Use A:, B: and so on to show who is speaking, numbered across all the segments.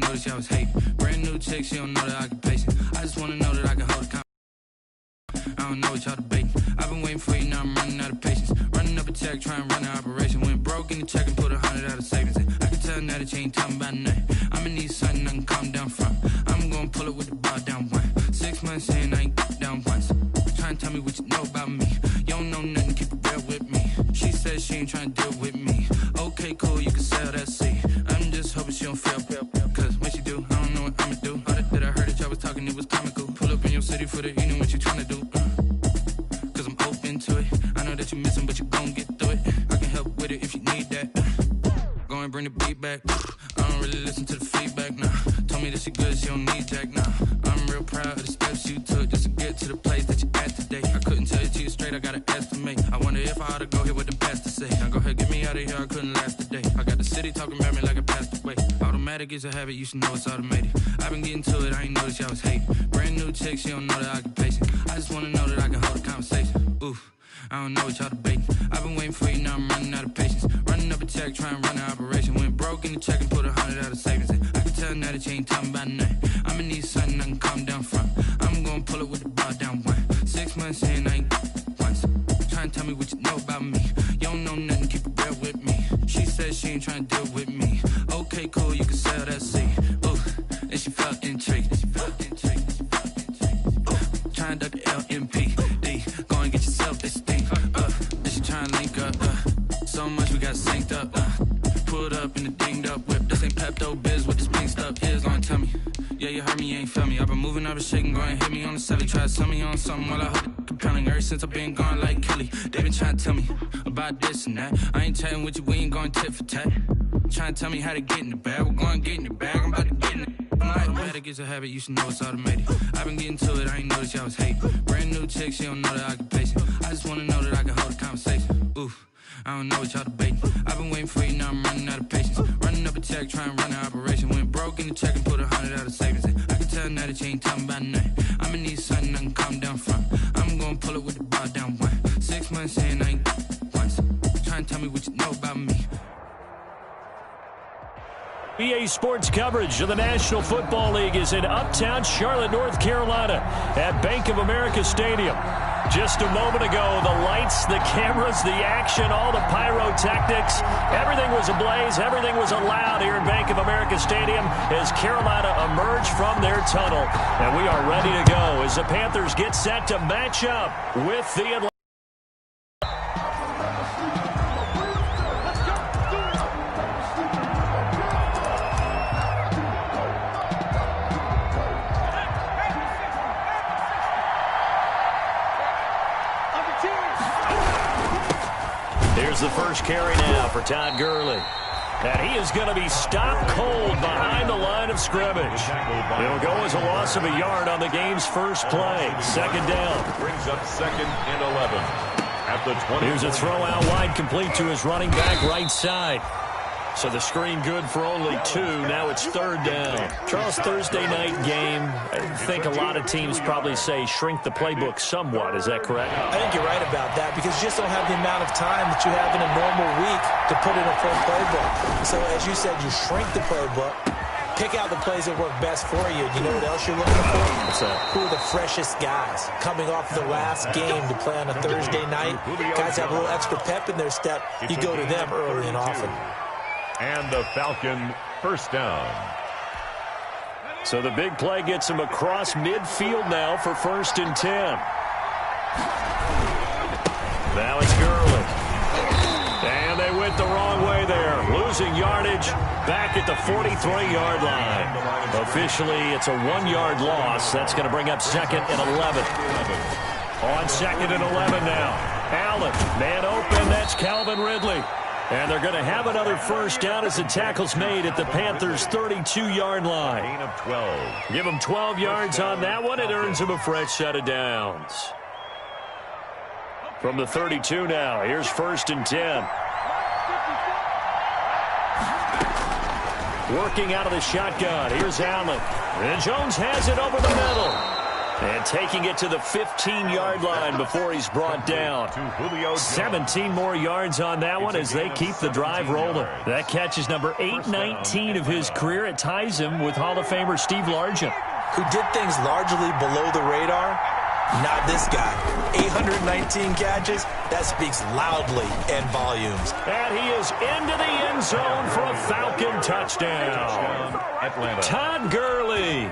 A: notice y'all was hating. Brand new chick, she don't know that I can pace it. I just wanna know that I can hold a conversation. I don't know what y'all debating. I've been waiting for you, now I'm running out of patience. Running up a check, trying to run an operation. Went broke in the check and put 100 out of savings in. I can tell now that you ain't talking about nothing. I'ma need something I can calm down from. I'm gonna pull it with the bar down one. 6 months in, I ain't down once. Trying to tell me what you know about me. You don't know nothing, keep it real with me. She said she ain't trying to deal with me. Okay, cool, you can sell that seat. I'm just hoping she don't fail. Cause when she do, I don't know what I'ma do. All that I heard that y'all was talking, it was comical. Pull up in your city for the evening, what you trying to do? Cause I'm open to it. I know that you missing, but you gon' get through it. I can help with it if you need that. Go and bring the beat back. I don't really listen to the feedback now. Told me that she good, she don't need Jack now. I'm real proud of the steps you took just to get to the place that you at today. I couldn't tell you to you straight, I gotta estimate. I wonder if I ought to go here with the pastor say. Now go ahead, get me out of here, I couldn't last a day. I got the city talking about me like I passed away. Automatic is a habit, you should know it's automated. I've been getting to it, I ain't noticed y'all was hating. Brand new chick, she don't know that I can pace it. I just wanna know that I can hold a conversation. Oof, I don't know what y'all debating. I've been waiting for you, now I'm running out of patience. Running up a check, trying to run an operation. Went broke in the check and put 100 out of savings in. I can tell now that you ain't talking about nothing. I'ma need something I can calm down from. I'm gonna pull it with the bar down one. 6 months in, I ain't once. Trying to tell me what you know about me. You don't know nothing, keep it real with me. She said she ain't trying to deal with me. Okay, cool, you can sell that seat. Ooh, and she felt intrigued. Trying to duck the LMPD. Go and get yourself this thing. And she trying to link up. So much we got synced up. Pulled up in the dinged up whip. This ain't Pepto Biz, what this pink stuff is. Gonna tell me. Yeah, you heard me, you ain't felt me. I've been moving, I've been shaking, go and hit me on the celly. Try to sell me on something while I hope it compelling. Ever since I've been gone like Kelly, they been trying to tell me about this and that. I ain't chatting with you, we ain't going tit for tat. Trying to tell me how to get in the bag. We're going to get in the bag, I'm about to get in it. Automatic is a habit, you should know it's automated. I've been getting to it, I ain't noticed y'all was hating. Brand new chick, she don't know that I can pace it. I just wanna know that I can hold a conversation. Oof, I don't know what y'all debating. I've been waiting for you, now I'm running out of patience. Running up a check, trying to run an operation. Went broke in the check and put 100 out of savings in. I can tell now that you ain't talking about nothing. I'ma need something I can calm down from. I'm gonna pull it with the bar down one. 6 months in, I ain't once. Trying to tell me what you know about me.
B: EA Sports coverage of the National Football League is in uptown Charlotte, North Carolina at Bank of America Stadium. Just a moment ago, the lights, the cameras, the action, all the pyrotechnics, everything was ablaze, everything was allowed here in Bank of America Stadium as Carolina emerged from their tunnel. And we are ready to go as the Panthers get set to match up with the Atlanta. Here's the first carry now for Todd Gurley. And he is going to be stopped cold behind the line of scrimmage. It'll go as a loss of a yard on the game's first play. Second down.
C: Brings up 2nd and 11 at the 20.
B: Here's a throw out wide, complete to his running back right side. So the screen good for only 2. Now it's 3rd down.
D: Charles, Thursday night game, I think a lot of teams probably say shrink the playbook somewhat. Is that correct?
E: I think you're right about that because you just don't have the amount of time that you have in a normal week to put in a full playbook. So as you said, you shrink the playbook, pick out the plays that work best for you. You know what else you're looking for?
D: What's that?
E: Who are the freshest guys coming off the last game to play on a Thursday night? Guys have a little extra pep in their step. You go to them early and often.
C: And the Falcon first down.
B: So the big play gets him across midfield now for 1st and 10. Now it's Gurley. And they went the wrong way there. Losing yardage back at the 43-yard line. Officially, it's a 1-yard loss. That's going to bring up 2nd and 11. On 2nd and 11 now. Allen, man open. That's Calvin Ridley. And they're going to have another first down as the tackle's made at the Panthers' 32-yard line.
C: Gain of 12.
B: Give them 12 yards on that one. It earns them a fresh set of downs. From the 32 now, here's 1st and 10. Working out of the shotgun. Here's Allen. And Jones has it over the middle. And taking it to the 15-yard line before he's brought down. 17 more yards on that one as they keep the drive rolling. That catch is number 819 of his career. It ties him with Hall of Famer Steve Largent,
E: who did things largely below the radar. Not this guy. 819 catches, that speaks loudly in volumes.
B: And he is into the end zone for a Falcon touchdown.
C: Atlanta.
B: Todd Gurley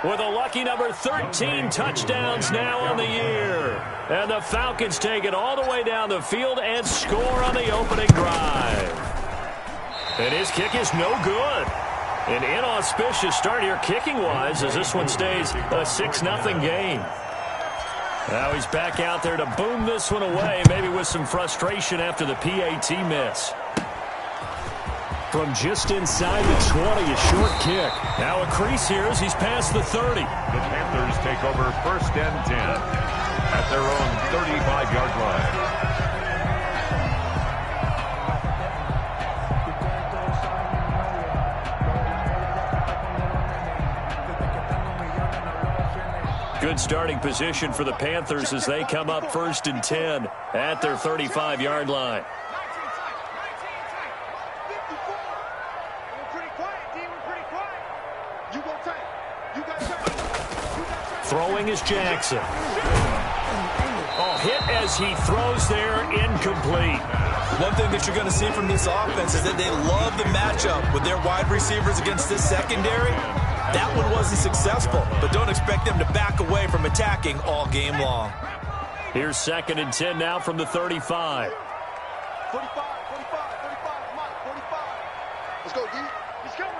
B: with a lucky number 13 touchdowns now on the year. And the Falcons take it all the way down the field and score on the opening drive. And his kick is no good. An inauspicious start here kicking-wise as this one stays a 6-0 game. Now he's back out there to boom this one away, maybe with some frustration after the PAT miss. From just inside the 20, a short kick. Now a crease here as he's past the 30.
C: The Panthers take over 1st and 10 at their own 35-yard line.
B: Good starting position for the Panthers as they come up 1st and 10 at their 35-yard line. Throwing is Jackson. Oh, hit as he throws there, incomplete.
E: One thing that you're going to see from this offense is that they love the matchup with their wide receivers against this secondary. That one wasn't successful, but don't expect them to back away from attacking all game long.
B: Here's 2nd and 10 now from the 35.
F: 45, come on, 45. Let's go, D. He's coming.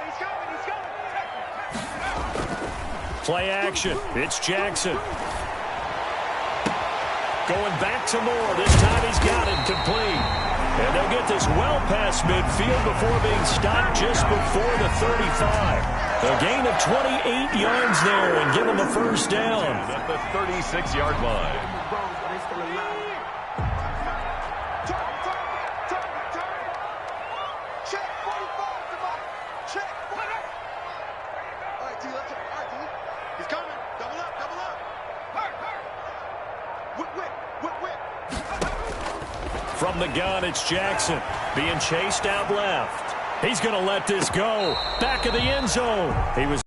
B: Play action. It's Jackson. Going back to Moore. This time he's got it complete. And they'll get this well past midfield before being stopped just before the 35. A gain of 28 yards there and give him a 1st down.
C: At the 36-yard line.
F: Check 45, check. All right, D, let's go. All right, D. He's coming. Double up. Whip.
B: From the gun, it's Jackson being chased out left. He's going to let this go. Back of the end zone. He was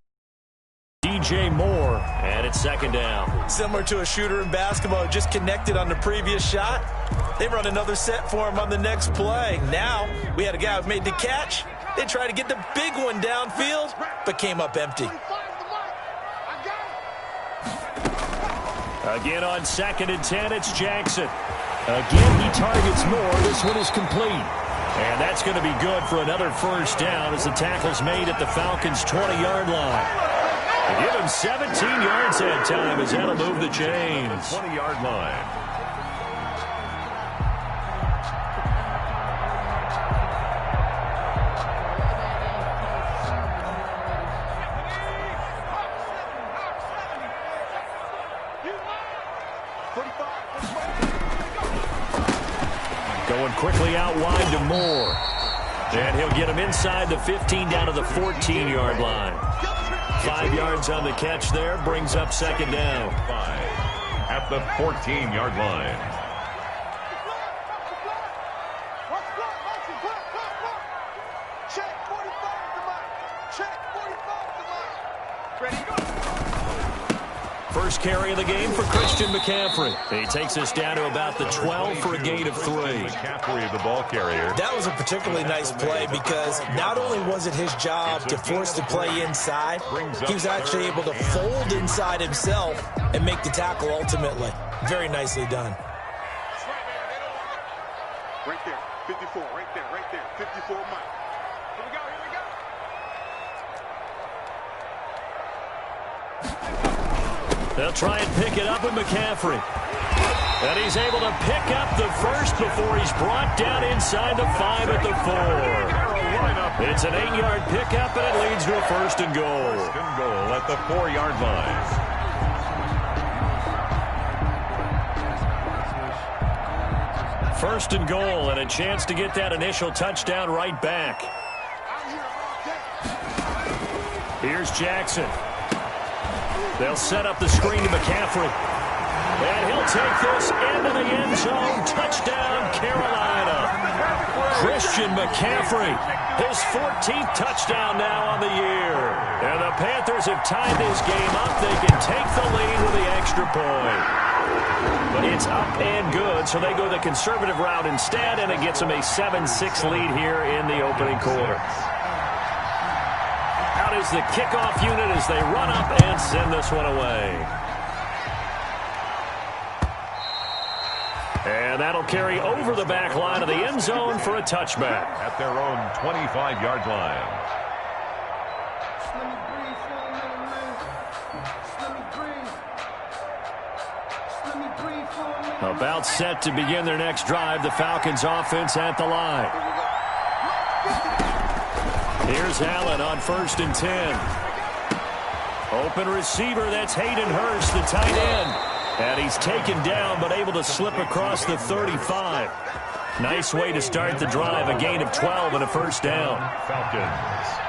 B: DJ Moore, and it's 2nd down.
E: Similar to a shooter in basketball, just connected on the previous shot. They run another set for him on the next play. Now, we had a guy who made the catch. They tried to get the big one downfield, but came up empty.
B: Again on 2nd and 10, it's Jackson. Again, he targets Moore. This one is complete. And that's going to be good for another 1st down as the tackle's made at the Falcons' 20-yard line. Give him 17 yards that time as that'll move the chains.
C: 20-yard line.
B: Going quickly out wide to Moore. And he'll get him inside the 15 down to the 14-yard line. 5 yards on the catch there, brings up 2nd down.
C: 5 at the 14-yard line.
F: Check 45 to Mike. Check 45 to Mike. Ready, go.
B: First carry of the game for Christian McCaffrey. He takes us down to about the 12 for a gain of 3.
C: McCaffrey, the ball carrier.
E: That was a particularly nice play because not only was it his job to force the play inside, he was actually able to fold inside himself and make the tackle ultimately. Very nicely done.
F: Right there, 54, right there, 54 Mike. Here we go.
B: They'll try and pick it up with McCaffrey. And he's able to pick up the first before he's brought down inside the 5 at the 4. It's an 8-yard pickup, and it leads to a 1st and goal.
C: 1st and goal at the 4-yard line.
B: 1st and goal, and a chance to get that initial touchdown right back. Here's Jackson. They'll set up the screen to McCaffrey. And he'll take this into the end zone. Touchdown, Carolina. Christian McCaffrey, his 14th touchdown now on the year. And the Panthers have tied this game up. They can take the lead with the extra point. But it's up and good, so they go the conservative route instead, and it gets them a 7-6 lead here in the opening quarter. Out is the kickoff unit as they run up and send this one away. And that'll carry over the back line of the end zone for a touchback.
C: At their own 25-yard line.
B: About set to begin their next drive, the Falcons offense at the line. Here's Allen on 1st and 10. Open receiver, that's Hayden Hurst, the tight end. And he's taken down, but able to slip across the 35. Nice way to start the drive, a gain of 12 and a first down.
C: Falcons.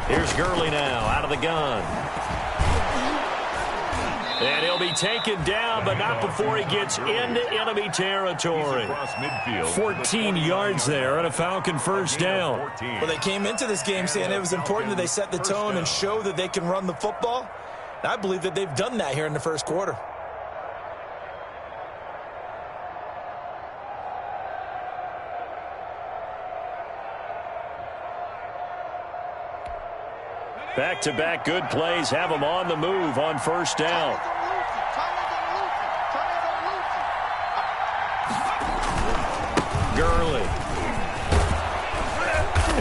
B: Here's Gurley now, out of the gun. And he'll be taken down, but not before he gets into enemy territory. 14 yards there and a Falcon first down.
E: Well, they came into this game saying it was important that they set the tone and show that they can run the football. And I believe that they've done that here in the first quarter.
B: Back-to-back good plays have them on the move on first down. Gurley.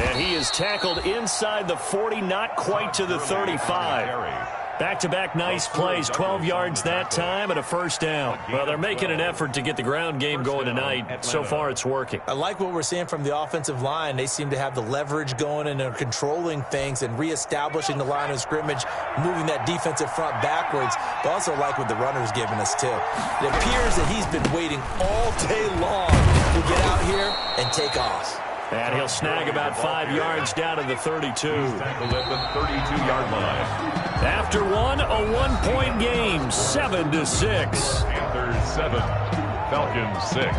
B: And he is tackled inside the 40, not quite to the 35. Back-to-back nice plays, 12 yards that time and a first down. Well, they're making an effort to get the ground game going tonight. So far, it's working.
E: I like what we're seeing from the offensive line. They seem to have the leverage going and they're controlling things and reestablishing the line of scrimmage, moving that defensive front backwards. But also like what the runner's giving us, too. It appears that he's been waiting all day long to get out here and take off.
B: And he'll snag about 5 yards down to the 32.
C: Tackled at the 32-yard line.
B: After one, a one-point game, 7-6.
C: Panthers 7, Falcons 6.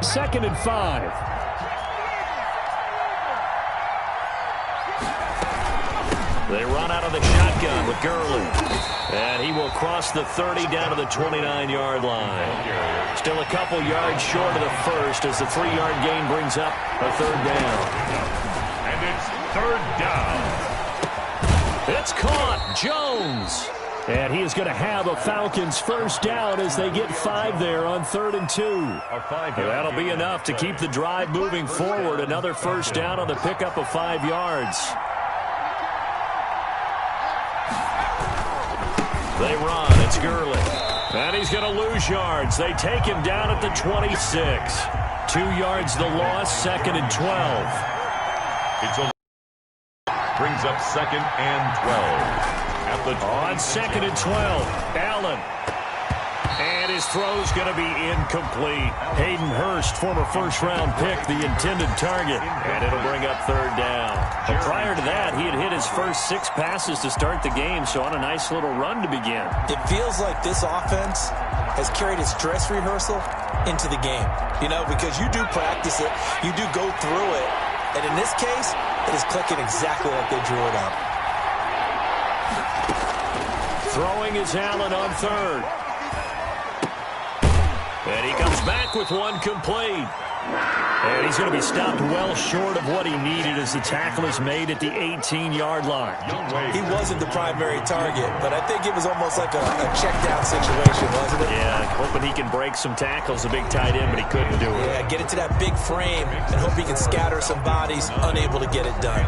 B: Second and 5. They run out of the shotgun with Gurley. And he will cross the 30 down to the 29-yard line. Still a couple yards short of the first as the 3-yard gain brings up a third down.
C: And it's third down.
B: It's caught. Jones. And he is going to have a Falcons first down as they get 5 there on 3rd and 2. That'll be enough to keep the drive moving forward. Another first down on the pickup of 5 yards. They run. It's Gurley. And he's going to lose yards. They take him down at the 26. 2 yards the loss, 2nd and 12.
C: Brings up 2nd and 12.
B: On 2nd and 12, Allen. And his throw's going to be incomplete. Hayden Hurst, former first-round pick, the intended target. And it'll bring up third down. But prior to that, he had hit his first 6 passes to start the game, so on a nice little run to begin.
E: It feels like this offense has carried its dress rehearsal into the game. You know, because you do practice it, you do go through it, and in this case, it is clicking exactly like they drew it up.
B: Throwing is Allen on 3rd. And he comes back with one complete. And he's going to be stopped well short of what he needed as the tackle is made at the 18-yard line.
E: He wasn't the primary target, but I think it was almost like a check-down situation, wasn't it?
B: Yeah, hoping he can break some tackles, a big tight end, but he couldn't do it.
E: Yeah, get it to that big frame and hope he can scatter some bodies, unable to get it done.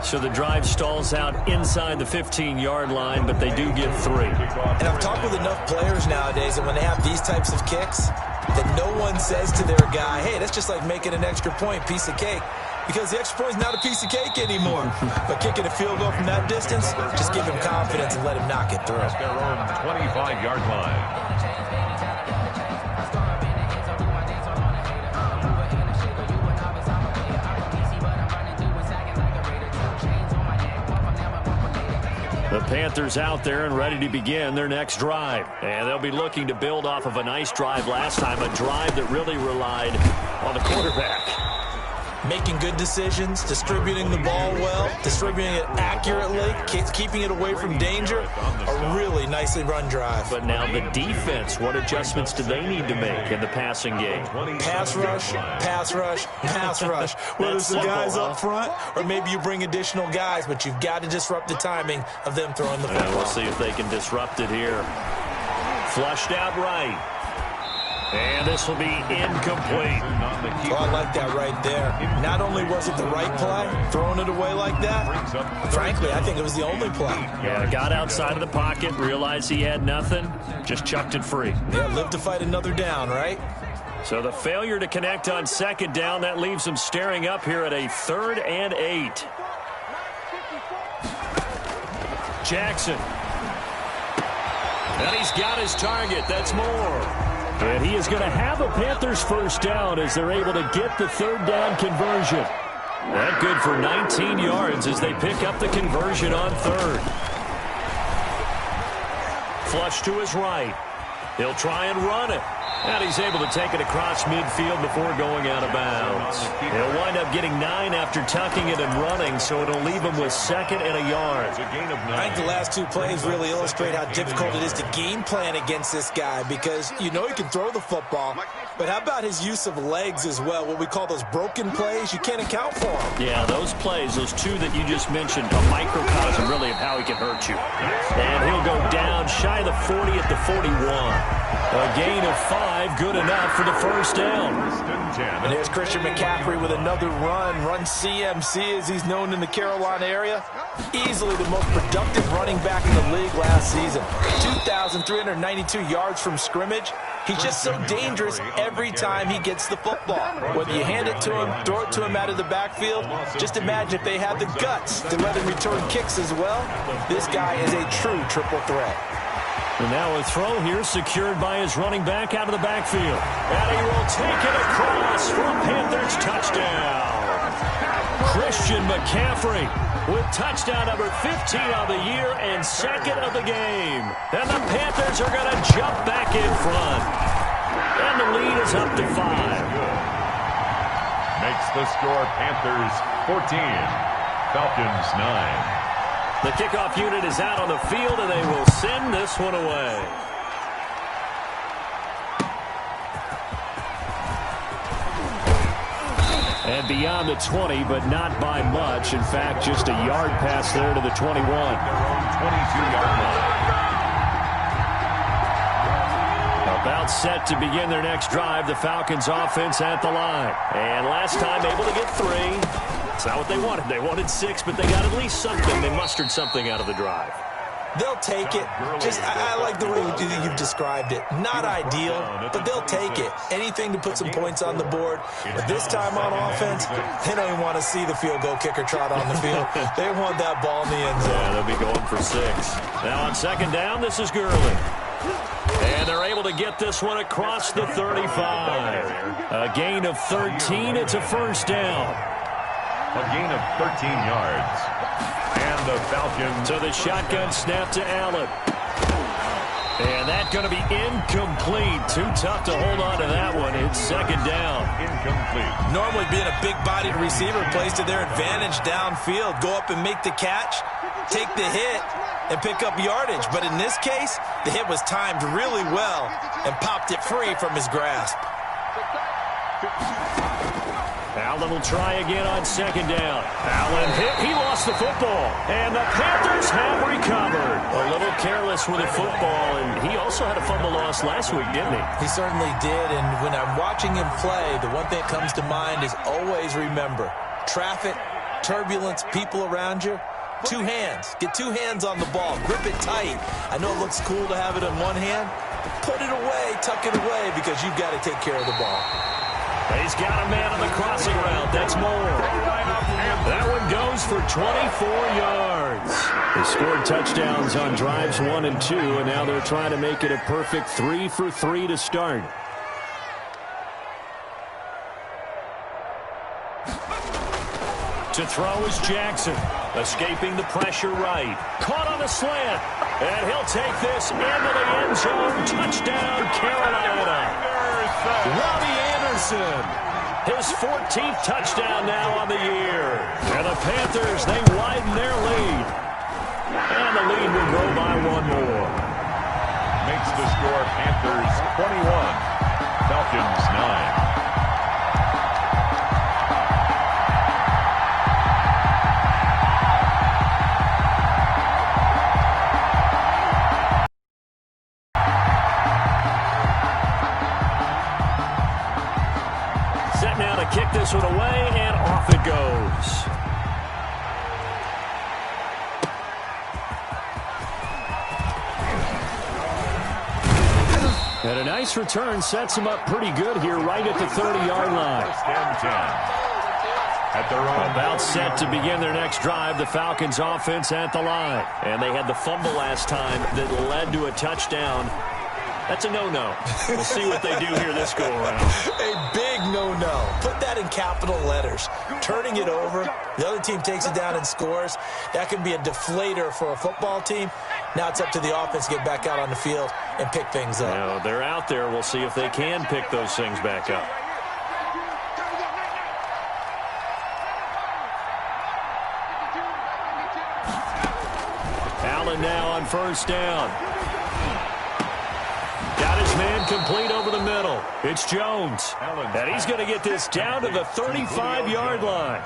B: So the drive stalls out inside the 15-yard line, but they do get 3.
E: And I've talked with enough players nowadays that when they have these types of kicks, that no one says to their guy, hey, that's just like making an extra point, piece of cake. Because the extra point is not a piece of cake anymore. But kicking a field goal from that distance, just give him confidence and let him knock it through.
C: That's their own 25-yard line.
B: The Panthers out there and ready to begin their next drive. And they'll be looking to build off of a nice drive last time, a drive that really relied on the quarterback.
E: Making good decisions, distributing the ball well, distributing it accurately, keeping it away from danger. A really nicely run drive.
B: But now the defense, what adjustments do they need to make in the passing game?
E: Pass rush, pass rush, pass rush. Whether it's the guys up front or maybe you bring additional guys, but you've got to disrupt the timing of them throwing the football.
B: We'll see if they can disrupt it here. Flushed out right. And this will be incomplete.
E: Oh, I like that right there. Not only was it the right play, throwing it away like that, frankly, I think it was the only play.
B: Yeah, got outside of the pocket, realized he had nothing, just chucked it free.
E: Yeah, live to fight another down, right?
B: So the failure to connect on second down, that leaves them staring up here at a 3rd and 8. Jackson. And he's got his target. That's Moore. And he is going to have a Panthers first down as they're able to get the 3rd down conversion. That good for 19 yards as they pick up the conversion on 3rd. Flush to his right. He'll try and run it. And he's able to take it across midfield before going out of bounds. He'll wind up getting 9 after tucking it and running, so it'll leave him with 2nd and a yard.
E: I think the last 2 plays really illustrate how difficult it is to game plan against this guy because you know he can throw the football, but how about his use of legs as well, what we call those broken plays? You can't account for them.
B: Yeah, those plays, those 2 that you just mentioned, a microcosm really of how he can hurt you. And he'll go down shy of the 40 at the 41. A gain of 5, good enough for the first down.
E: And there's Christian McCaffrey with another run CMC as he's known in the Carolina area. Easily the most productive running back in the league last season. 2,392 yards from scrimmage. He's just so dangerous every time he gets the football. Whether you hand it to him, throw it to him out of the backfield, just imagine if they have the guts to let him return kicks as well. This guy is a true triple threat.
B: And now a throw here secured by his running back out of the backfield. And he will take it across for a Panthers touchdown. Christian McCaffrey with touchdown number 15 on the year and 2nd of the game. And the Panthers are going to jump back in front. And the lead is up to 5.
C: Makes the score Panthers 14, Falcons 9.
B: The kickoff unit is out on the field, and they will send this one away. And beyond the 20, but not by much. In fact, just a yard pass there to the 21.
C: Their own 22-yard line.
B: About set to begin their next drive, the Falcons offense at the line. And last time able to get 3. It's not what they wanted. They wanted 6, but they got at least something. They mustered something out of the drive.
E: They'll take it. I like the way you've described it. Not ideal, but they'll take it. Anything to put some points on the board. But this time on offense, they don't even want to see the field goal kicker trot on the field. They want that ball in the end zone.
B: Yeah, they'll be going for 6. Now on second down, this is Gurley. And they're able to get this one across the 35. A gain of 13. It's a first down.
C: A gain of 13 yards. And the Falcons.
B: So the shotgun snap to Allen. And that's going to be incomplete. Too tough to hold on to that one. It's second down.
C: Incomplete.
E: Normally being a big-bodied receiver plays to their advantage downfield. Go up and make the catch, take the hit, and pick up yardage. But in this case, the hit was timed really well and popped it free from his grasp.
B: Allen will try again on second down. Allen hit. He lost the football. And the Panthers have recovered. A little careless with the football, and he also had a fumble loss last week, didn't he?
E: He certainly did, and when I'm watching him play, the one thing that comes to mind is always remember, traffic, turbulence, people around you, two hands. Get two hands on the ball. Grip it tight. I know it looks cool to have it in one hand. Put it away, tuck it away, because you've got to take care of the ball.
B: He's got a man on the crossing route. That's more. That one goes for 24 yards. They scored touchdowns on drives 1 and 2, and now they're trying to make it a perfect 3 for 3 to start. To throw is Jackson, escaping the pressure right. Caught on the slant, and he'll take this into the end zone. Touchdown, Carolina. Robbie Anderson, his 14th touchdown now on the year. And the Panthers, they widen their lead. And the lead will grow by 1 more.
C: Makes the score Panthers 21, Falcons 9.
B: Kick this one away, and off it goes. And a nice return sets him up pretty good here right at the 30-yard line.
C: First and 10. At their own.
B: About set to begin their next drive, the Falcons offense at the line. And they had the fumble last time that led to a touchdown. That's a no-no. We'll see what they do here this go-around.
E: A big no-no. Put that in capital letters. Turning it over, the other team takes it down and scores. That can be a deflator for a football team. Now it's up to the offense to get back out on the field and pick things up.
B: Now, they're out there. We'll see if they can pick those things back up. Allen now on first down. Got his man complete over the middle. It's Jones. And he's going to get this down to the 35-yard line.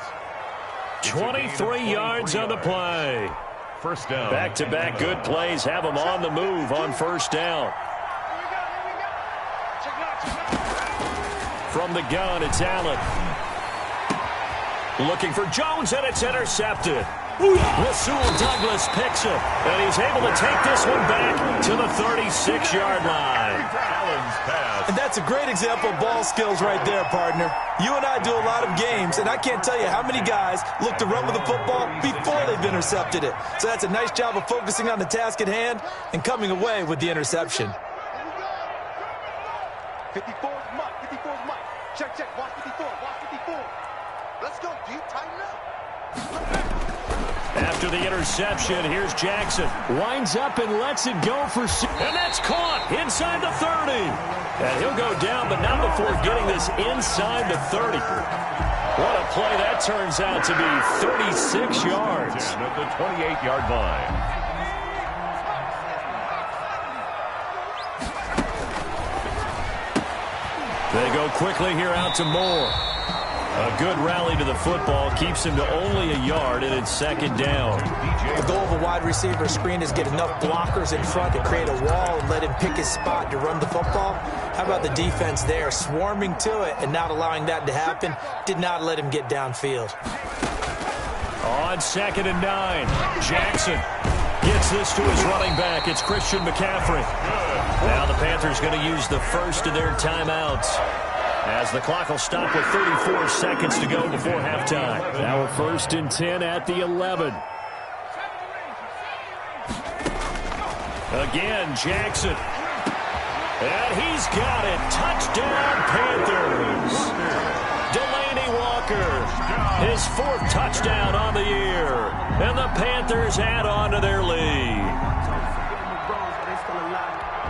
B: 23 yards on the play.
C: First down.
B: Back-to-back good plays have him on the move on first down. From the gun, it's Allen. Looking for Jones, and it's intercepted. Rasul Douglas picks him, and he's able to take this one back to the 36-yard line.
E: And that's a great example of ball skills right there, partner. You and I do a lot of games, and I can't tell you how many guys look to run with the football before they've intercepted it. So that's a nice job of focusing on the task at hand and coming away with the interception.
F: 54 is Mike. 54 is Mike. Check, check. Watch 54. Watch 54. Let's go, dude. Tighten up.
B: After the interception, here's Jackson. Winds up and lets it go for six. And that's caught inside the 30. And he'll go down, but not before getting this inside the 30. What a play that turns out to be. 36 yards.
C: At the 28-yard line.
B: They go quickly here out to Moore. A good rally to the football keeps him to only a yard, and it's second down.
E: The goal of a wide receiver screen is get enough blockers in front to create a wall and let him pick his spot to run the football. How about the defense there, swarming to it and not allowing that to happen? Did not let him get downfield.
B: On second and 9, Jackson gets this to his running back. It's Christian McCaffrey. Now the Panthers going to use the first of their timeouts, as the clock will stop with 34 seconds to go before halftime. Now a first and 10 at the 11. Again, Jackson. And he's got it. Touchdown, Panthers. Delaney Walker, his 4th touchdown on the year. And the Panthers add on to their lead.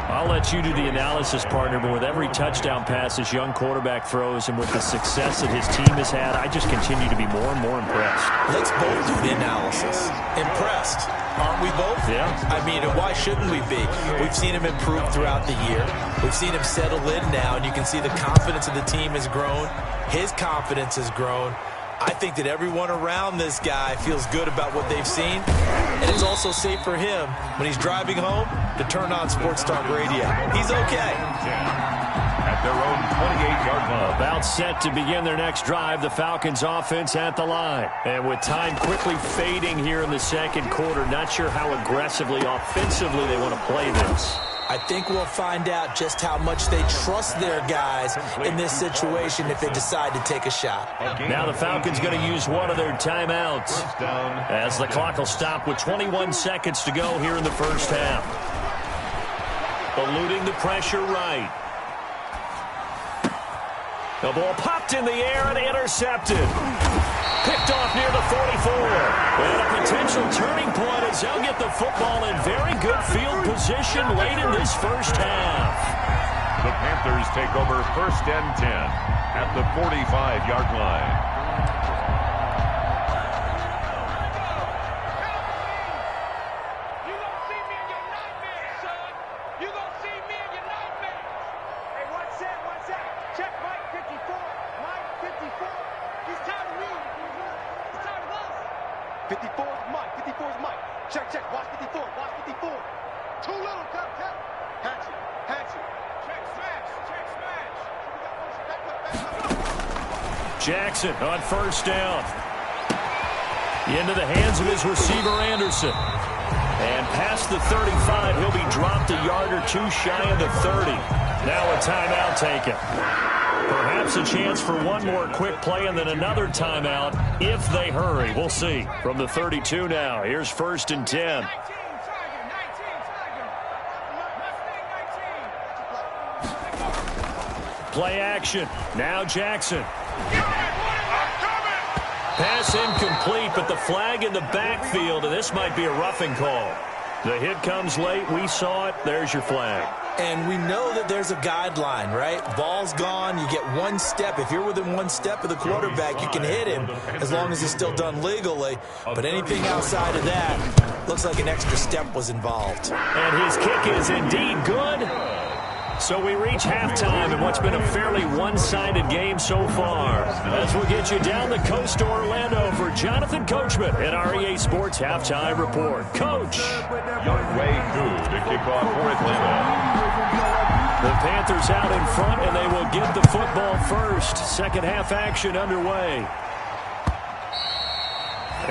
B: I'll let you do the analysis, partner, but with every touchdown pass this young quarterback throws and with the success that his team has had, I just continue to be more and more impressed.
E: Let's both do the analysis. Impressed. Aren't we both?
B: Yeah.
E: I mean, and why shouldn't we be? We've seen him improve throughout the year. We've seen him settle in now, and you can see the confidence of the team has grown. His confidence has grown. I think that everyone around this guy feels good about what they've seen, and it's also safe for him when he's driving home to turn on Sports Talk Radio. He's okay.
C: At their own 28-yard line.
B: About set to begin their next drive, the Falcons offense at the line. And with time quickly fading here in the second quarter, not sure how aggressively, offensively they want to play this.
E: I think we'll find out just how much they trust their guys in this situation if they decide to take a shot.
B: Now the Falcons going to use one of their timeouts as the clock will stop with 21 seconds to go here in the first half. Eluding the pressure right. The ball popped in the air and intercepted. Picked off near the 44. And a potential turning point as they'll get the football in very good field position late in this first half.
C: The Panthers take over 1st and 10 at the 45-yard line.
B: Jackson on first down. Into the hands of his receiver, Anderson. And past the 35, he'll be dropped a yard or two shy of the 30. Now a timeout taken. Perhaps a chance for one more quick play and then another timeout if they hurry. We'll see. From the 32 now, here's 1st and 10. Play action. Now Jackson. Pass incomplete, but the flag in the backfield, and this might be a roughing call. The hit comes late. We saw it. There's your flag.
E: And we know that there's a guideline, right? Ball's gone. You get one step. If you're within one step of the quarterback, you can hit him as long as it's still done legally. But anything outside of that, looks like an extra step was involved.
B: And his kick is indeed good. So we reach halftime in what's been a fairly one-sided game so far. As we'll get you down the coast to Orlando for Jonathan Coachman at REA Sports Halftime Report. Coach.
C: Younghoe Koo to kick off for Atlanta.
B: The Panthers out in front, and they will get the football first. Second half action underway.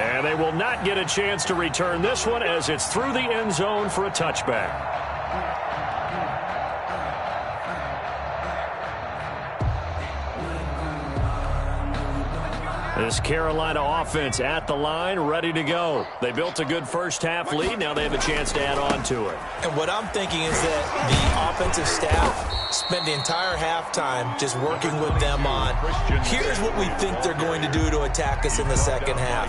B: And they will not get a chance to return this one as it's through the end zone for a touchback. This Carolina offense at the line, ready to go. They built a good first half lead. Now they have a chance to add on to it.
E: And what I'm thinking is that the offensive staff spent the entire halftime just working with them on, here's what we think they're going to do to attack us in the second half.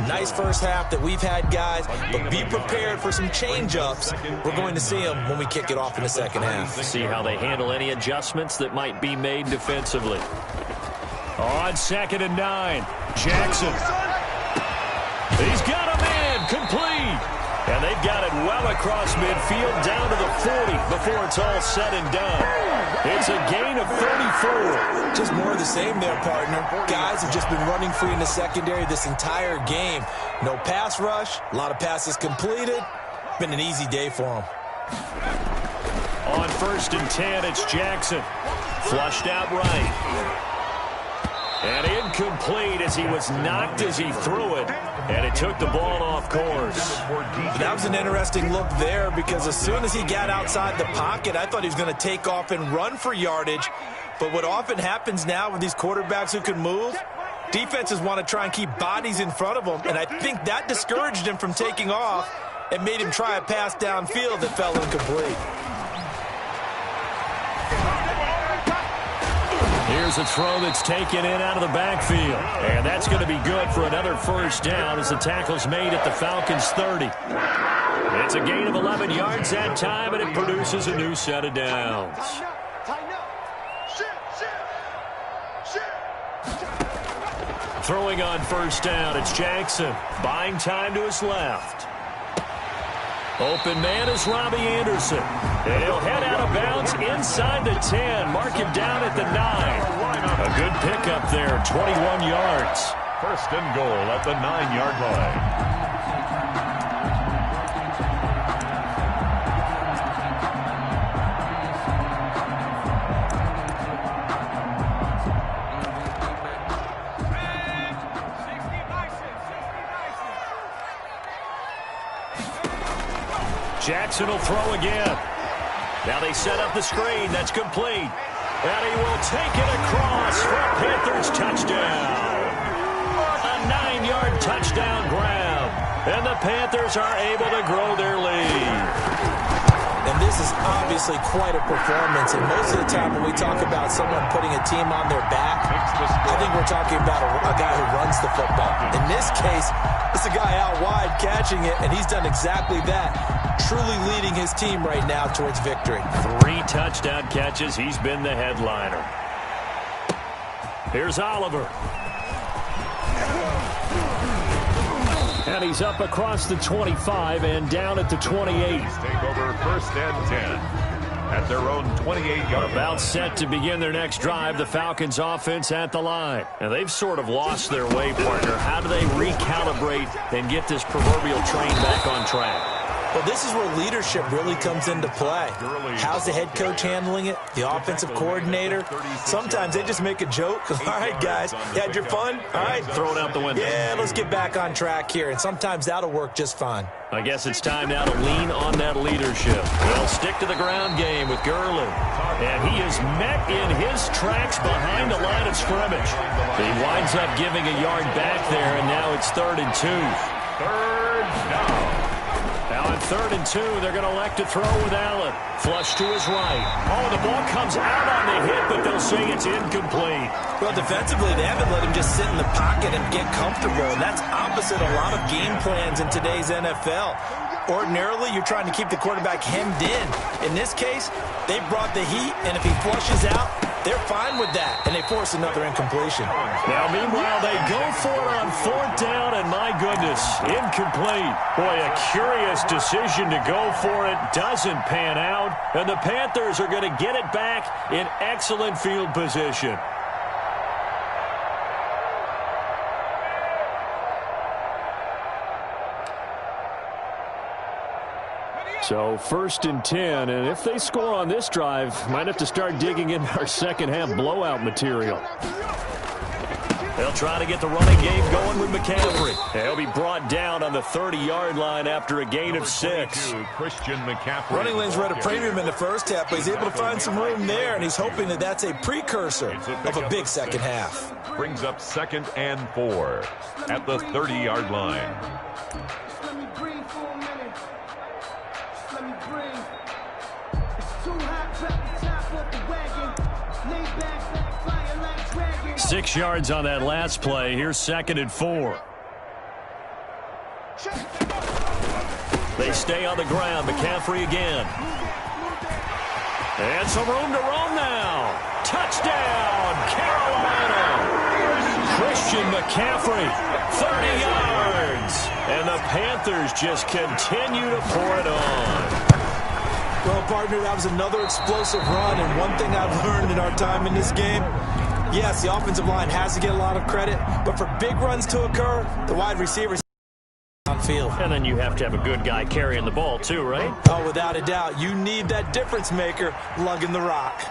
E: Nice first half that we've had, guys, but be prepared for some change-ups. We're going to see them when we kick it off in the second half.
B: See how they handle any adjustments that might be made defensively. On 2nd and 9, Jackson. He's got a man, complete. And they've got it well across midfield down to the 40 before it's all said and done. It's a gain of 34.
E: Just more of the same there, partner. Guys have just been running free in the secondary this entire game. No pass rush, a lot of passes completed. Been an easy day for them.
B: On 1st and 10, it's Jackson. Flushed out right. And incomplete as he was knocked as he threw it. And it took the ball off course.
E: That was an interesting look there because as soon as he got outside the pocket, I thought he was going to take off and run for yardage. But what often happens now with these quarterbacks who can move, defenses want to try and keep bodies in front of them. And I think that discouraged him from taking off and made him try a pass downfield that fell incomplete.
B: Here's a throw that's taken in out of the backfield. And that's going to be good for another first down as the tackle's made at the Falcons' 30. It's a gain of 11 yards that time, and it produces a new set of downs.
F: Tighten up. Shift.
B: Throwing on first down, it's Jackson. Buying time to his left. Open man is Robbie Anderson. And he'll head out of bounds inside the 10. Mark him down at the 9. A good pickup there, 21 yards.
C: First and goal at the 9-yard line.
B: Jackson will throw again. Now they set up the screen. That's complete. And he will take it across for a Panthers touchdown. A 9-yard touchdown grab. And the Panthers are able to grow their lead.
E: And this is obviously quite a performance. And most of the time when we talk about someone putting a team on their back, I think we're talking about a guy who runs the football. In this case, it's a guy out wide catching it, and he's done exactly that, truly leading his team right now towards victory.
B: 3 touchdown catches. He's been the headliner. Here's Oliver. And he's up across the 25 and down at the 28.
C: Take over first and 10 at their own 28-yard.
B: About set to begin their next drive, the Falcons offense at the line. And they've sort of lost their way, partner. How do they recalibrate and get this proverbial train back on track?
E: Well, this is where leadership really comes into play. How's the head coach handling it? The offensive coordinator? Sometimes they just make a joke. All right, guys, you had your fun? All right.
B: Throw it out the window.
E: Yeah, let's get back on track here. And sometimes that'll work just fine.
B: I guess it's time now to lean on that leadership. They'll stick to the ground game with Gurley. And he is met in his tracks behind the line of scrimmage. He winds up giving a yard back there, and now it's 3rd and 2.
C: Third down.
B: Now on 3rd and 2, they're going to elect to throw with Allen. Flush to his right. Oh, the ball comes out on the hit, but they'll say it's incomplete.
E: Well, defensively, they haven't let him just sit in the pocket and get comfortable, and that's opposite a lot of game plans in today's NFL. Ordinarily, you're trying to keep the quarterback hemmed in. In this case, they brought the heat, and if he flushes out, they're fine with that, and they force another incompletion.
B: Now, meanwhile, they go for it on 4th down, and my goodness, incomplete. Boy, a curious decision to go for it. Doesn't pan out, and the Panthers are going to get it back in excellent field position. So 1st and 10, and if they score on this drive, might have to start digging in our second half blowout material. They'll try to get the running game going with McCaffrey. He'll be brought down on the 30-yard line after a gain of 6.
C: Christian McCaffrey.
E: Running lanes were at a premium in the first half, but he's able to find some room there, and he's hoping that that's a precursor of a big second half.
C: Brings up 2nd and 4 at the 30-yard line.
G: Let me breathe for a minute. Let me breathe. It's too hot, drop the top off the wagon. Lay back, fire like dragon.
B: 6 yards on that last play. Here's 2nd and 4. They stay on the ground. McCaffrey again. And some room to roam now. Touchdown, Carolina. Christian McCaffrey, 30 yards. And the Panthers just continue to pour it on.
E: Well, partner, that was another explosive run, and one thing I've learned in our time in this game, yes, the offensive line has to get a lot of credit, but for big runs to occur, the wide receivers on field.
B: And then you have to have a good guy carrying the ball too, right?
E: Oh, without a doubt. You need that difference maker lugging the rock.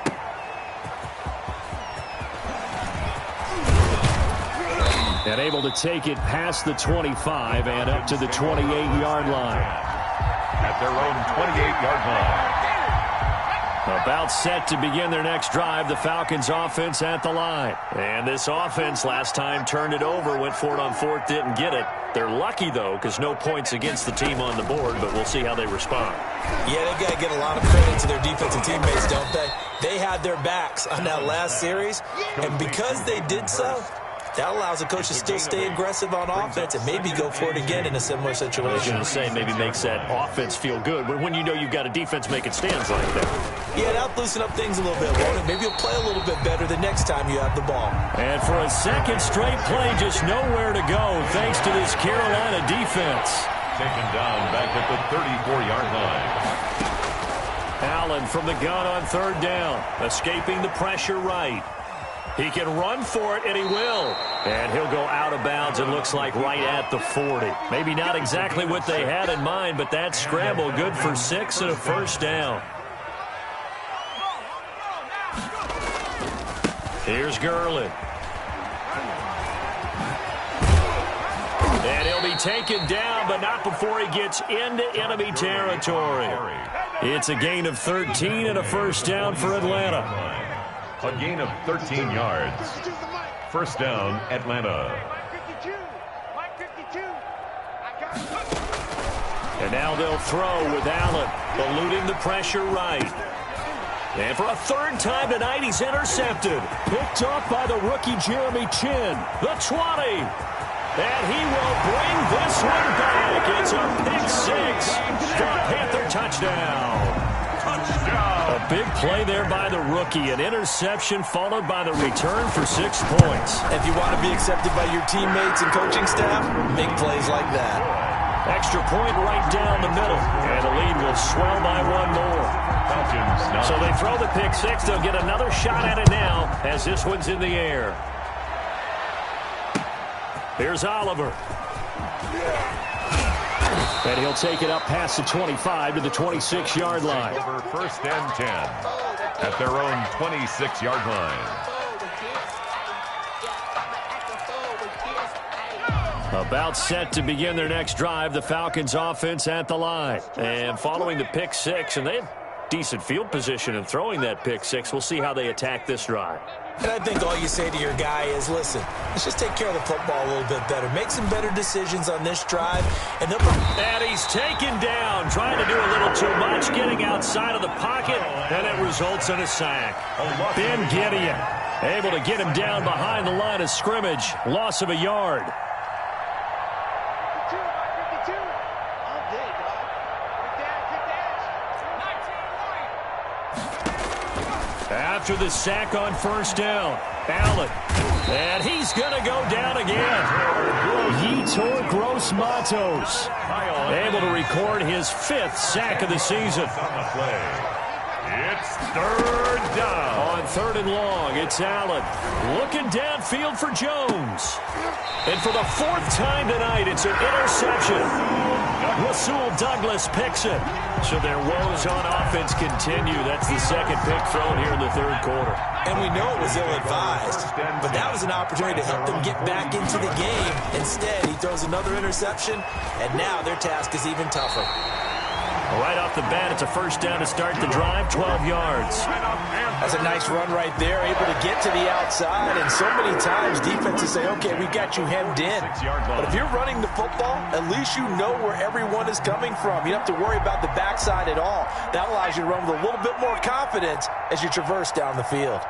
B: And able to take it past the 25 and up to the 28-yard line.
C: At their own 28-yard line.
B: About set to begin their next drive, the Falcons offense at the line. And this offense last time turned it over, went for it on 4th, didn't get it. They're lucky, though, because no points against the team on the board, but we'll see how they respond.
E: Yeah, they've got to get a lot of credit to their defensive teammates, don't they? They had their backs on that last series, and because they did so, That allows the coach to still stay aggressive on offense and maybe go for it again in a similar
D: I was
E: situation.
D: going to say maybe makes that offense feel good, but when you know you've got a defense making stands like that.
E: Yeah, that'll loosen up things a little bit, won't it? Maybe you'll play a little bit better the next time you have the ball.
B: And for a second straight play, just nowhere to go thanks to this Carolina defense.
C: Taken down back at the 34-yard line.
B: Allen from the gun on third down, escaping the pressure right. He can run for it, and he will. And he'll go out of bounds, it looks like right at the 40. Maybe not exactly what they had in mind, but that scramble good for 6 and a first down. Here's Gurley. And he'll be taken down, but not before he gets into enemy territory. It's a gain of 13 and a first down for Atlanta.
C: A gain of 13 yards. First down, Atlanta.
B: And now they'll throw with Allen, eluding the pressure right. And for a third time tonight, he's intercepted. Picked up by the rookie Jeremy Chin. The 20. And he will bring this one back. It's a pick-6 for a Panther touchdown. A big play there by the rookie. An interception followed by the return for 6 points.
E: If you want to be accepted by your teammates and coaching staff, make plays like that.
B: Extra point right down the middle. And the lead will swell by one more.
C: Falcons.
B: So they throw the pick-6. They'll get another shot at it now as this one's in the air. Here's Oliver. And he'll take it up past the 25 to the 26-yard line.
C: Over first and 10 at their own 26-yard line.
B: About set to begin their next drive, the Falcons offense at the line. And following the pick-6, and they have decent field position in throwing that pick-6. We'll see how they attack this drive.
E: And I think all you say to your guy is, listen, let's just take care of the football a little bit better. Make some better decisions on this drive. And
B: he's taken down, trying to do a little too much, getting outside of the pocket, and it results in a sack. Ben Gideon able to get him down behind the line of scrimmage. Loss of a yard. After the sack on first down, Allen. And he's going to go down again. Yetur Gross-Matos able to record his 5th sack of the season.
C: It's third down.
B: On third and long, it's Allen looking downfield for Jones. And for the 4th time tonight, it's an interception. Rasul Douglas picks it. So their woes on offense continue. That's the second pick thrown here in the third quarter.
E: And we know it was ill-advised, but that was an opportunity to help them get back into the game. Instead, he throws another interception, and now their task is even tougher.
B: Right off the bat, it's a first down to start the drive, 12 yards.
E: That's a nice run right there, able to get to the outside. And so many times defenses say, okay, we got you hemmed in. But if you're running the football, at least you know where everyone is coming from. You don't have to worry about the backside at all. That allows you to run with a little bit more confidence as you traverse down the field.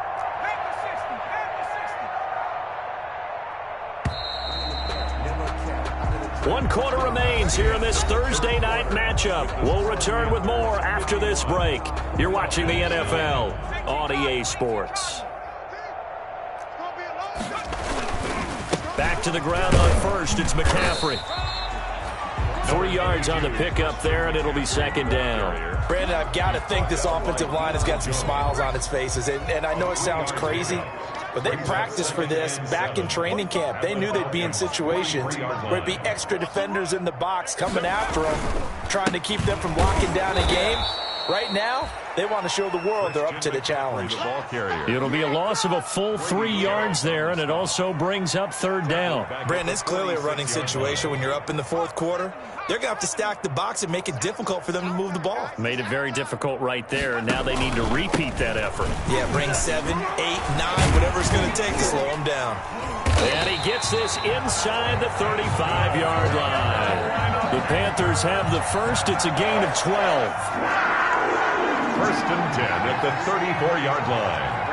B: One quarter remains here in this Thursday night matchup. We'll return with more after this break. You're watching the NFL on EA Sports. Back to the ground on first. It's McCaffrey. 3 yards on the pickup there, and it'll be second down.
E: Brandon, I've got to think this offensive line has got some smiles on its faces. And I know it sounds crazy, but they practiced for this back in training camp. They knew they'd be in situations where it'd be extra defenders in the box coming after them, trying to keep them from locking down a game. Right now, they want to show the world they're up to the challenge.
B: It'll be a loss of a full 3 yards there, and it also brings up third down.
E: Brandon, it's clearly a running situation when you're up in the fourth quarter. They're going to have to stack the box and make it difficult for them to move the ball.
B: Made it very difficult right there. Now they need to repeat that effort.
E: Yeah, bring 7, 8, 9, whatever it's going to take to slow them down.
B: And he gets this inside the 35-yard line. The Panthers have the first. It's a gain of 12.
C: First and 10 at the 34-yard line.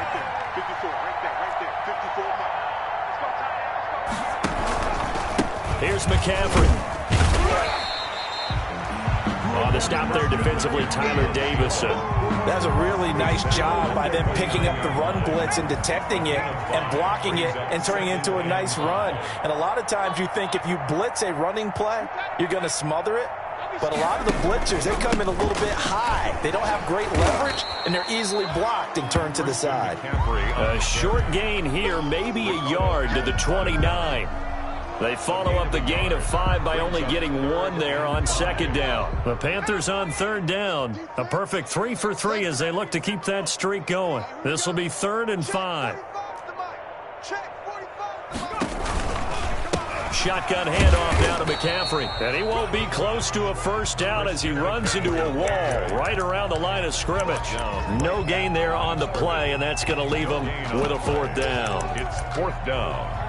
B: Here's McCaffrey. On the stop there defensively, Tyler Davison.
E: That's a really nice job by them picking up the run blitz and detecting it and blocking it and turning it into a nice run. And a lot of times you think if you blitz a running play, you're going to smother it. But a lot of the blitzers, they come in a little bit high. They don't have great leverage, and they're easily blocked and turned to the side.
B: A short gain here, maybe a yard to the 29. They follow up the gain of 5 by only getting 1 there on second down. The Panthers on third down. A perfect 3 for 3 as they look to keep that streak going. This will be 3rd and 5. Shotgun handoff down to McCaffrey. And he won't be close to a first down as he runs into a wall right around the line of scrimmage. No gain there on the play, and that's going to leave him with a 4th down.
C: It's 4th down.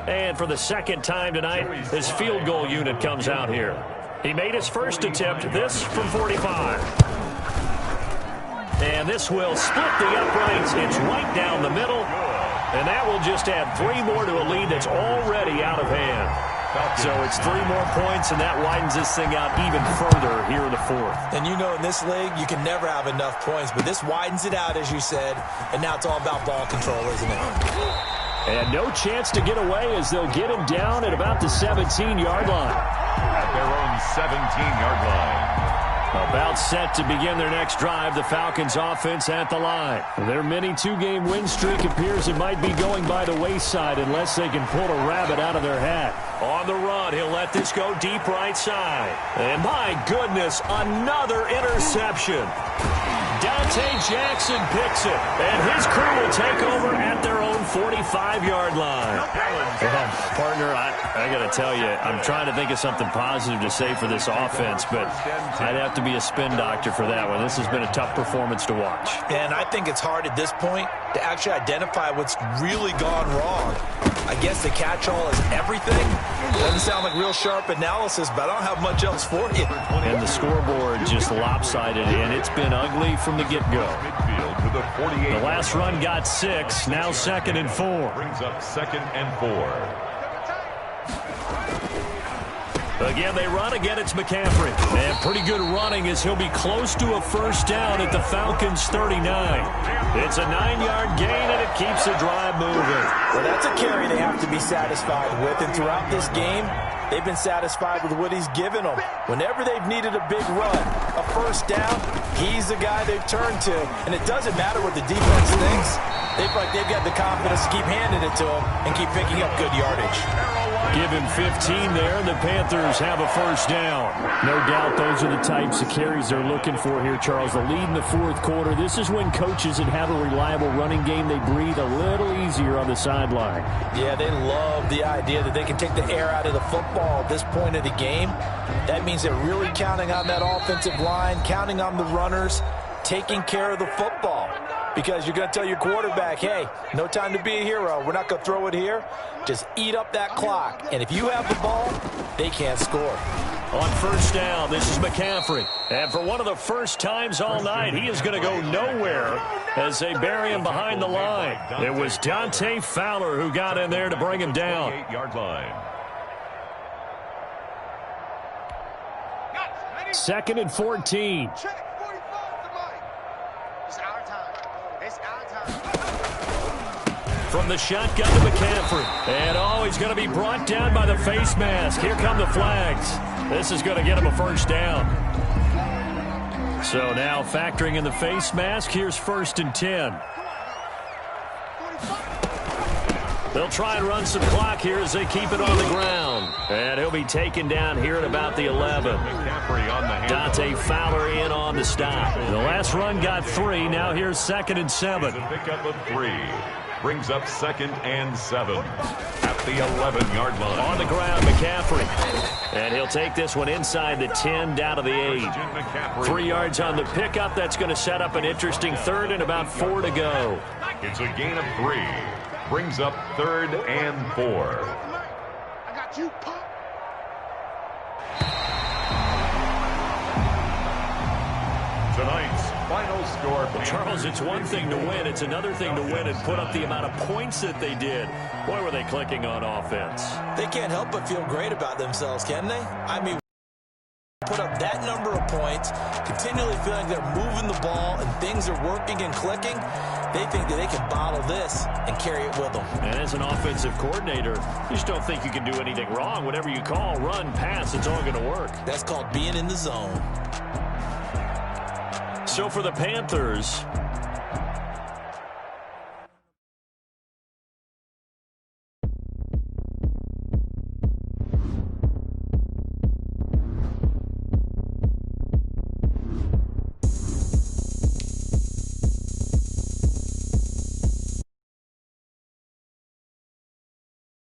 B: And for the second time tonight, his field goal unit comes out here. He made his first attempt, this from 45. And this will split the uprights. It's right down the middle. And that will just add 3 more to a lead that's already out of hand. So it's 3 more points, and that widens this thing out even further here in the 4th.
E: And you know in this league, you can never have enough points, but this widens it out, as you said, and now it's all about ball control, isn't it?
B: And no chance to get away as they'll get him down at about the 17-yard line.
C: At their own 17-yard line.
B: About set to begin their next drive, the Falcons offense at the line. Their mini 2-game win streak appears it might be going by the wayside unless they can pull a rabbit out of their hat. On the run, he'll let this go deep right side. And my goodness, another interception. Dante Jackson picks it, and his crew will take over at their own 45-yard line. Partner, I got to tell you, I'm trying to think of something positive to say for this offense, but I'd have to be a spin doctor for that one. This has been a tough performance to watch.
E: And I think it's hard at this point to actually identify what's really gone wrong. I guess the catch-all is everything. Doesn't sound like real sharp analysis, but I don't have much else for you.
B: And the scoreboard just lopsided, and it's been ugly from the get-go. The last run got 6, now 2nd and 4.
C: Brings up 2nd and 4.
B: Again, they run. Again, it's McCaffrey. And pretty good running as he'll be close to a first down at the Falcons' 39. It's a 9-yard gain, and it keeps the drive moving.
E: Well, that's a carry they have to be satisfied with. And throughout this game, they've been satisfied with what he's given them. Whenever they've needed a big run, a first down, he's the guy they've turned to. And it doesn't matter what the defense thinks. They feel like they've got the confidence to keep handing it to him and keep picking up good yardage.
B: Give him 15 there, and the Panthers have a first down. No doubt those are the types of carries they're looking for here, Charles. The lead in the 4th quarter. This is when coaches that have a reliable running game, they breathe a little easier on the sideline.
E: Yeah, they love the idea that they can take the air out of the football at this point of the game. That means they're really counting on that offensive line, counting on the runners, taking care of the football. Because you're going to tell your quarterback, hey, no time to be a hero. We're not going to throw it here. Just eat up that clock. And if you have the ball, they can't score.
B: On first down, this is McCaffrey. And for one of the first times all night, he is going to go nowhere as they bury him behind the line. It was Dante Fowler who got in there to bring him down.
C: 8-yard line.
B: 2nd and 14. From the shotgun to McCaffrey. And he's going to be brought down by the face mask. Here come the flags. This is going to get him a first down. So now factoring in the face mask, here's 1st and 10. They'll try and run some clock here as they keep it on the ground. And he'll be taken down here at about the 11. Dante Fowler in on the stop. The last run got 3. Now here's 2nd and 7.
C: A pickup of 3. Brings up 2nd and 7 at the 11-yard line.
B: On the ground, McCaffrey. And he'll take this one inside the 10, down to the 8. 3 yards on the pickup. That's going to set up an interesting 3rd and about 4 to go.
C: It's a gain of 3. Brings up 3rd and 4.
F: I got you, Pop.
C: Tonight's final score.
B: Charles, it's one thing to win. It's another thing to win and put up the amount of points that they did. Boy, were they clicking on offense.
E: They can't help but feel great about themselves, can they? I mean, put up that number of points, continually feeling they're moving the ball and things are working and clicking. They think that they can bottle this and carry it with them.
B: And as an offensive coordinator, you just don't think you can do anything wrong. Whatever you call, run, pass, it's all going to work.
E: That's called being in the zone.
B: So for the Panthers,